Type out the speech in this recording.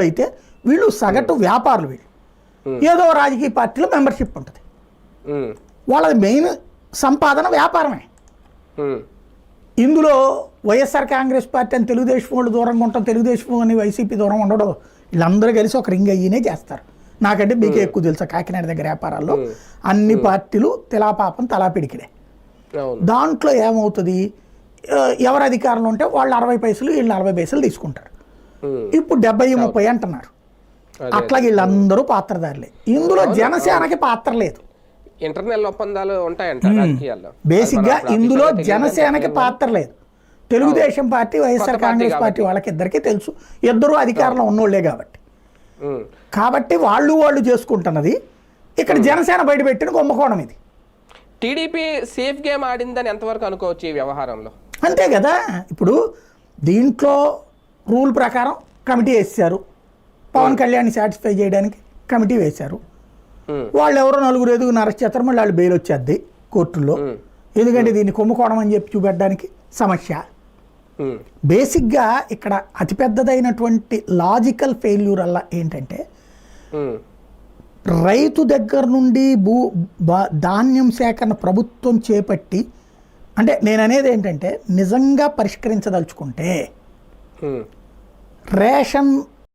అయితే వీళ్ళు సగటు వ్యాపారులు, వీళ్ళు ఏదో రాజకీయ పార్టీలో మెంబర్షిప్ ఉంటుంది, వాళ్ళది మెయిన్ సంపాదన వ్యాపారమే. ఇందులో వైఎస్ఆర్ కాంగ్రెస్ పార్టీ అని తెలుగుదేశం వాళ్ళు దూరంగా ఉంటాం, తెలుగుదేశం అని వైసీపీ దూరం ఉండడం, వీళ్ళందరూ కలిసి ఒక రింగ్ అయ్యినే చేస్తారు. నాకంటే మీకే ఎక్కువ తెలుసా, కాకినాడ దగ్గర వ్యాపారాల్లో అన్ని పార్టీలు తెలాపాపం తలాపిడికిడే. దాంట్లో ఏమవుతుంది, ఎవరు అధికారంలో ఉంటే వాళ్ళు 60 పైసలు వీళ్ళు 40 పైసలు తీసుకుంటారు. ఇప్పుడు 70-30 అంటున్నారు. అట్లా వీళ్ళందరూ పాత్రదారులే. ఇందులో జనసేనకి పాత్ర లేదు. ఇంటర్నల్ ఒప్పందాలు ఉంటాయంట రాజకీయాల్లో. బేసిక్గా ఇందులో జనసేనకి పాత్ర లేదు. తెలుగుదేశం పార్టీ వైఎస్ఆర్ కాంగ్రెస్ పార్టీ వాళ్ళకి ఇద్దరికీ తెలుసు, ఇద్దరు అధికారంలో ఉన్నోళ్లే కాబట్టి వాళ్ళు చేసుకుంటున్నది. ఇక్కడ జనసేన బయటపెట్టిన కుంభకోణం ఇది. టీడీపీ సేఫ్ గేమ్ ఆడిందని ఎంతవరకు అనుకోవచ్చు ఈ వ్యవహారంలో? అంతే కదా. ఇప్పుడు దీంట్లో రూల్ ప్రకారం కమిటీ వేసారు, పవన్ కళ్యాణ్ సాటిస్ఫై చేయడానికి కమిటీ వేశారు. వాళ్ళు ఎవరో 4 అరెస్ట్ చేస్తారు, మళ్ళీ వాళ్ళు బెయిల్ వచ్చేద్ది కోర్టుల్లో. ఎందుకంటే దీన్ని కుంభకోణం అని చెప్పి చూపెట్టడానికి సమస్య. బేసిక్గా ఇక్కడ అతిపెద్దదైనటువంటి లాజికల్ ఫెయిల్యూర్ అలా ఏంటంటే, రైతు దగ్గర నుండి ధాన్యం సేకరణ ప్రభుత్వం చేపట్టి, అంటే నేను అనేది ఏంటంటే నిజంగా పరిష్కరించదలుచుకుంటే రేషన్